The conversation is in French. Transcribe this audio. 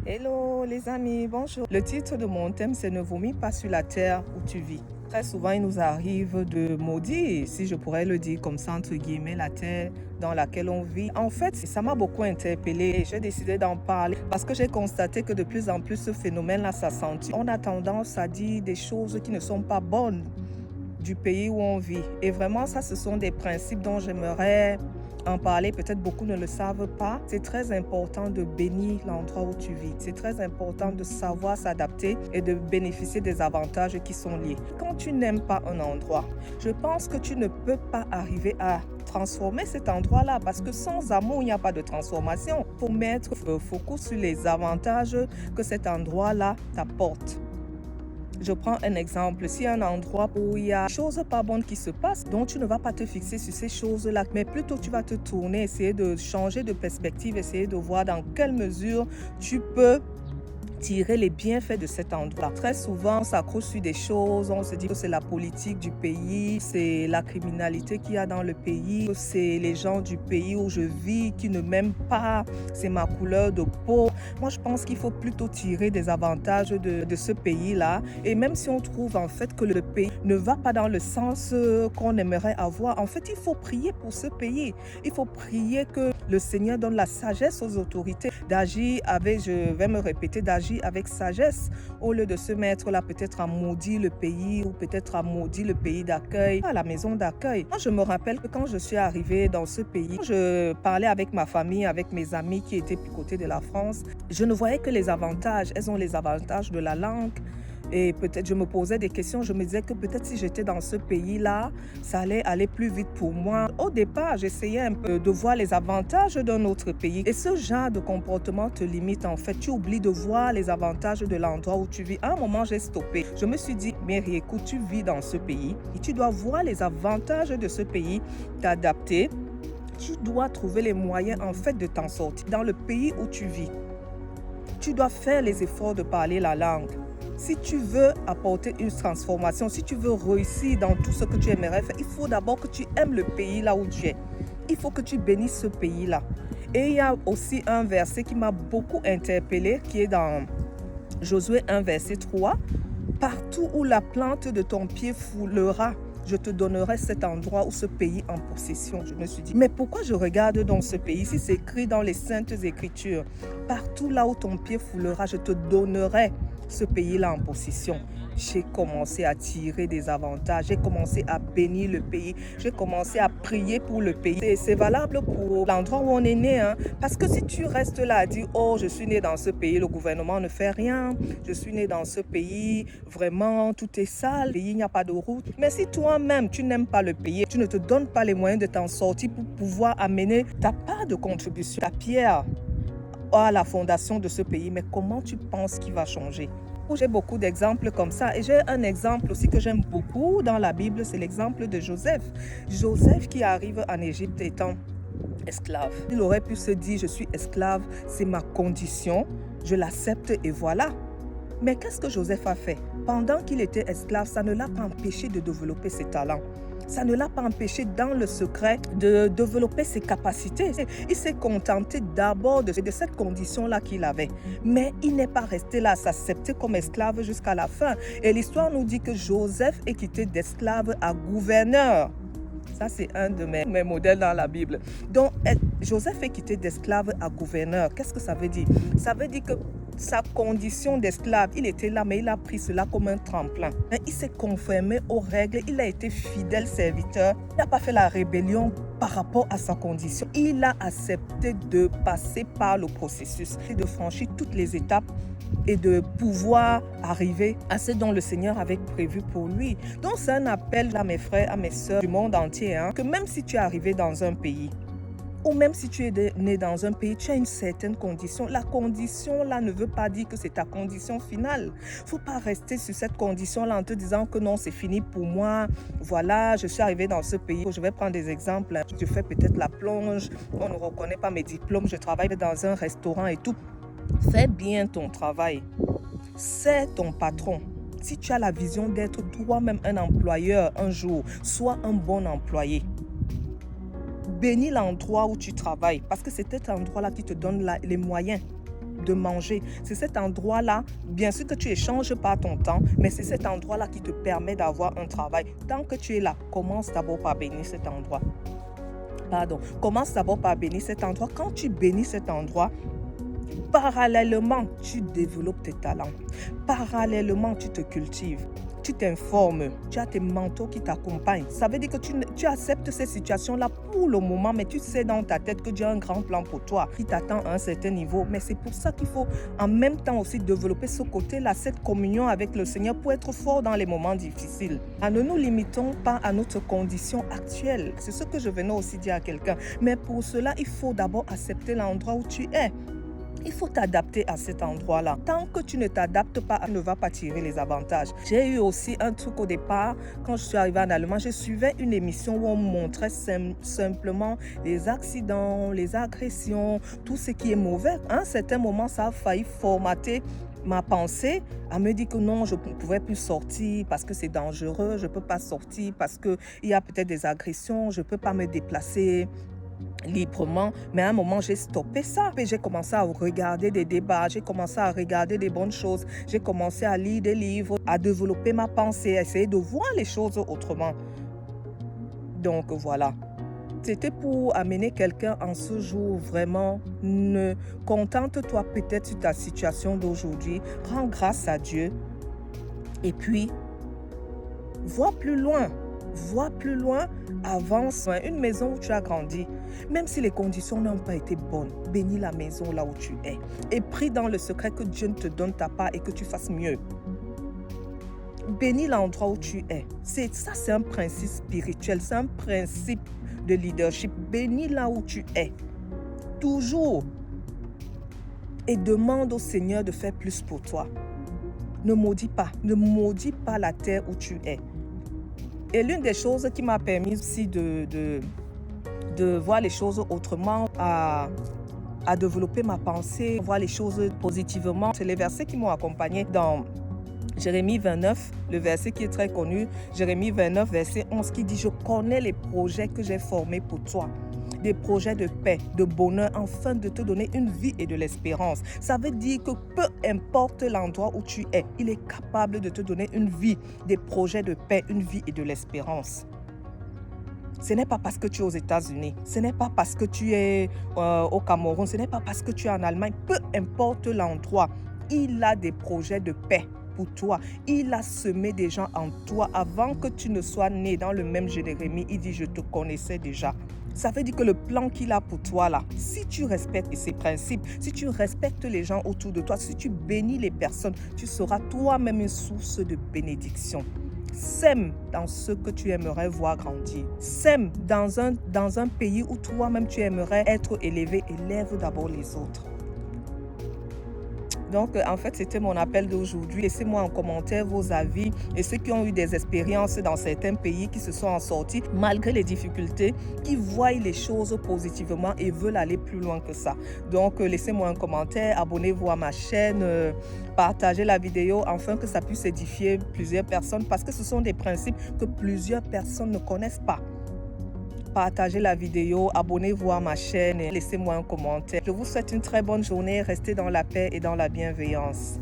Hello les amis, bonjour. Le titre de mon thème c'est Ne vomis pas sur la terre où tu vis. Très souvent il nous arrive de maudire, si je pourrais le dire comme ça entre guillemets, la terre dans laquelle on vit. En fait, ça m'a beaucoup interpellée et j'ai décidé d'en parler parce que j'ai constaté que de plus en plus ce phénomène-là s'accentue. On a tendance à dire des choses qui ne sont pas bonnes du pays où on vit. Et vraiment, ça, ce sont des principes dont j'aimerais en parler. Peut-être beaucoup ne le savent pas. C'est très important de bénir l'endroit où tu vis. C'est très important de savoir s'adapter et de bénéficier des avantages qui sont liés. Quand tu n'aimes pas un endroit, je pense que tu ne peux pas arriver à transformer cet endroit-là parce que sans amour, il n'y a pas de transformation. Il faut mettre le focus sur les avantages que cet endroit-là t'apporte. Je prends un exemple. S'il y a un endroit où il y a des choses pas bonnes qui se passent, donc tu ne vas pas te fixer sur ces choses-là, mais plutôt tu vas te tourner, essayer de changer de perspective, essayer de voir dans quelle mesure tu peux tirer les bienfaits de cet endroit. Très souvent, on s'accroche sur des choses, on se dit que c'est la politique du pays, c'est la criminalité qu'il y a dans le pays, c'est les gens du pays où je vis qui ne m'aiment pas, c'est ma couleur de peau. Moi, je pense qu'il faut plutôt tirer des avantages de ce pays-là. Et même si on trouve en fait que le pays ne va pas dans le sens qu'on aimerait avoir, en fait, il faut prier pour ce pays. Il faut prier que le Seigneur donne la sagesse aux autorités d'agir avec, je vais me répéter, d'agir avec sagesse au lieu de se mettre là peut-être à maudire le pays ou peut-être à maudire le pays d'accueil, à la maison d'accueil. Moi, je me rappelle que quand je suis arrivée dans ce pays, je parlais avec ma famille, avec mes amis qui étaient du côté de la France. Je ne voyais que les avantages. Elles ont les avantages de la langue. Et peut-être je me posais des questions, je me disais que peut-être si j'étais dans ce pays-là, ça allait aller plus vite pour moi. Au départ, j'essayais un peu de voir les avantages d'un autre pays. Et ce genre de comportement te limite en fait. Tu oublies de voir les avantages de l'endroit où tu vis. À un moment, j'ai stoppé. Je me suis dit, Mary, écoute, tu vis dans ce pays et tu dois voir les avantages de ce pays, t'adapter. Tu dois trouver les moyens en fait de t'en sortir. Dans le pays où tu vis, tu dois faire les efforts de parler la langue. Si tu veux apporter une transformation, si tu veux réussir dans tout ce que tu aimerais faire, il faut d'abord que tu aimes le pays là où tu es. Il faut que tu bénisses ce pays-là. Et il y a aussi un verset qui m'a beaucoup interpellée, qui est dans Josué 1, verset 3. Partout où la plante de ton pied foulera, je te donnerai cet endroit ou ce pays en possession. Je me suis dit, mais pourquoi je regarde dans ce pays si c'est écrit dans les Saintes Écritures? Partout là où ton pied foulera, je te donnerai ce pays-là en possession. J'ai commencé à tirer des avantages, j'ai commencé à bénir le pays, j'ai commencé à prier pour le pays. Et c'est valable pour l'endroit où on est né, hein? Parce que si tu restes là à dire, oh, je suis né dans ce pays, le gouvernement ne fait rien, je suis né dans ce pays, vraiment, tout est sale, il n'y a pas de route. Mais si toi-même, tu n'aimes pas le pays, tu ne te donnes pas les moyens de t'en sortir pour pouvoir amener ta part de contribution, ta pierre à la fondation de ce pays, mais comment tu penses qu'il va changer? J'ai beaucoup d'exemples comme ça et j'ai un exemple aussi que j'aime beaucoup dans la Bible, c'est l'exemple de Joseph. Joseph qui arrive en Égypte étant esclave. Il aurait pu se dire, je suis esclave, c'est ma condition, je l'accepte et voilà. Mais qu'est-ce que Joseph a fait? Pendant qu'il était esclave, ça ne l'a pas empêché de développer ses talents. Ça ne l'a pas empêché dans le secret de développer ses capacités. Il s'est contenté d'abord de cette condition-là qu'il avait. Mais il n'est pas resté là à s'accepter comme esclave jusqu'à la fin. Et l'histoire nous dit que Joseph est quitté d'esclave à gouverneur. Ça, c'est un de mes modèles dans la Bible. Donc, Joseph est quitté d'esclave à gouverneur. Qu'est-ce que ça veut dire? Ça veut dire que sa condition d'esclave, il était là, mais il a pris cela comme un tremplin. Il s'est conformé aux règles, il a été fidèle serviteur. Il n'a pas fait la rébellion par rapport à sa condition. Il a accepté de passer par le processus et de franchir toutes les étapes et de pouvoir arriver à ce dont le Seigneur avait prévu pour lui. Donc c'est un appel à mes frères, à mes sœurs du monde entier, que même si tu es arrivé dans un pays, ou même si tu es né dans un pays, tu as une certaine condition. La condition là ne veut pas dire que c'est ta condition finale. Il ne faut pas rester sur cette condition-là en te disant que non, c'est fini pour moi. Voilà, je suis arrivé dans ce pays. Je vais prendre des exemples. Je fais peut-être la plonge, on ne reconnaît pas mes diplômes, je travaille dans un restaurant et tout. Fais bien ton travail. C'est ton patron. Si tu as la vision d'être toi-même un employeur un jour, sois un bon employé. Bénis l'endroit où tu travailles parce que c'est cet endroit-là qui te donne les moyens de manger. C'est cet endroit-là, bien sûr que tu échanges pas ton temps, mais c'est cet endroit-là qui te permet d'avoir un travail. Tant que tu es là, commence d'abord par bénir cet endroit. Commence d'abord par bénir cet endroit. Quand tu bénis cet endroit, parallèlement, tu développes tes talents. Parallèlement, tu te cultives. Tu t'informes, tu as tes mentors qui t'accompagnent. Ça veut dire que tu acceptes ces situations-là pour le moment, mais tu sais dans ta tête que Dieu a un grand plan pour toi qui t'attend à un certain niveau. Mais c'est pour ça qu'il faut en même temps aussi développer ce côté-là, cette communion avec le Seigneur pour être fort dans les moments difficiles. Ne nous limitons pas à notre condition actuelle. C'est ce que je venais aussi dire à quelqu'un. Mais pour cela, il faut d'abord accepter l'endroit où tu es. Il faut t'adapter à cet endroit-là. Tant que tu ne t'adaptes pas, tu ne vas pas tirer les avantages. J'ai eu aussi un truc au départ, quand je suis arrivée en Allemagne, je suivais une émission où on montrait simplement les accidents, les agressions, tout ce qui est mauvais. À un certain moment, ça a failli formater ma pensée à me dire que non, je ne pouvais plus sortir parce que c'est dangereux, je ne peux pas sortir parce qu'il y a peut-être des agressions, je ne peux pas me déplacer librement, mais à un moment j'ai stoppé ça et j'ai commencé à regarder des débats, j'ai commencé à regarder des bonnes choses, j'ai commencé à lire des livres, à développer ma pensée, à essayer de voir les choses autrement. Donc voilà, c'était pour amener quelqu'un en ce jour. Vraiment, ne contente-toi peut-être sur ta situation d'aujourd'hui, rends grâce à Dieu et puis vois plus loin. Vois plus loin, avance. Une maison où tu as grandi, même si les conditions n'ont pas été bonnes, bénis la maison là où tu es. Et prie dans le secret que Dieu ne te donne ta part et que tu fasses mieux. Bénis l'endroit où tu es. C'est un principe spirituel, c'est un principe de leadership. Bénis là où tu es. Toujours. Et demande au Seigneur de faire plus pour toi. Ne maudis pas la terre où tu es. Et l'une des choses qui m'a permis aussi de voir les choses autrement, à développer ma pensée, voir les choses positivement, c'est les versets qui m'ont accompagné dans Jérémie 29, le verset qui est très connu, Jérémie 29, verset 11, qui dit « Je connais les projets que j'ai formés pour toi. » Des projets de paix, de bonheur, afin de te donner une vie et de l'espérance. Ça veut dire que peu importe l'endroit où tu es, il est capable de te donner une vie, des projets de paix, une vie et de l'espérance. Ce n'est pas parce que tu es aux États-Unis, ce n'est pas parce que tu es au Cameroun, ce n'est pas parce que tu es en Allemagne, peu importe l'endroit, il a des projets de paix pour toi. Il a semé des gens en toi avant que tu ne sois né. Dans le même Jérémie, il dit « Je te connaissais déjà ». Ça veut dire que le plan qu'il a pour toi là, si tu respectes ses principes, si tu respectes les gens autour de toi, si tu bénis les personnes, tu seras toi-même une source de bénédiction. Sème dans ce que tu aimerais voir grandir. Sème dans un pays où toi-même tu aimerais être élevé. Élève d'abord les autres. Donc, en fait, c'était mon appel d'aujourd'hui. Laissez-moi en commentaire vos avis et ceux qui ont eu des expériences dans certains pays qui se sont en sortis malgré les difficultés, qui voient les choses positivement et veulent aller plus loin que ça. Donc, laissez-moi un commentaire, abonnez-vous à ma chaîne, partagez la vidéo afin que ça puisse édifier plusieurs personnes parce que ce sont des principes que plusieurs personnes ne connaissent pas. Partagez la vidéo, abonnez-vous à ma chaîne et laissez-moi un commentaire. Je vous souhaite une très bonne journée. Restez dans la paix et dans la bienveillance.